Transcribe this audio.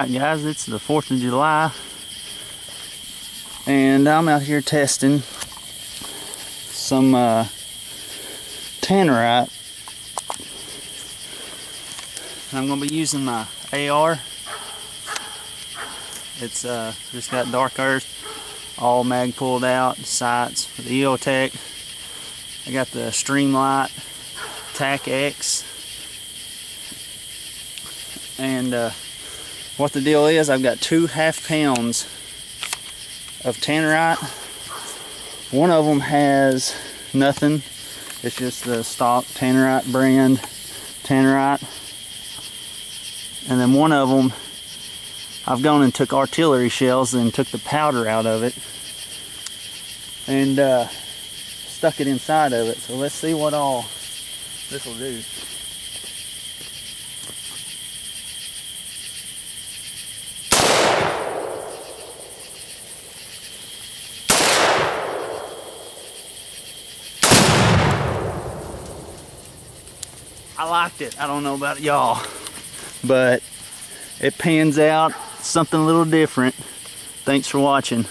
Alright guys, it's the 4th of July and I'm out here testing some tannerite. I'm going to be using my AR. It's just got dark earth, all mag pulled out, sights with the EOTech. I got the Streamlight TAC X. And what the deal is, I've got 2 half pounds of tannerite. One of them has nothing. It's just the stock tannerite brand tannerite. And then one of them, I've gone and took artillery shells and took the powder out of it and stuck it inside of it. So let's see what all this will do. I liked it. I don't know about y'all, but it pans out something a little different. Thanks for watching.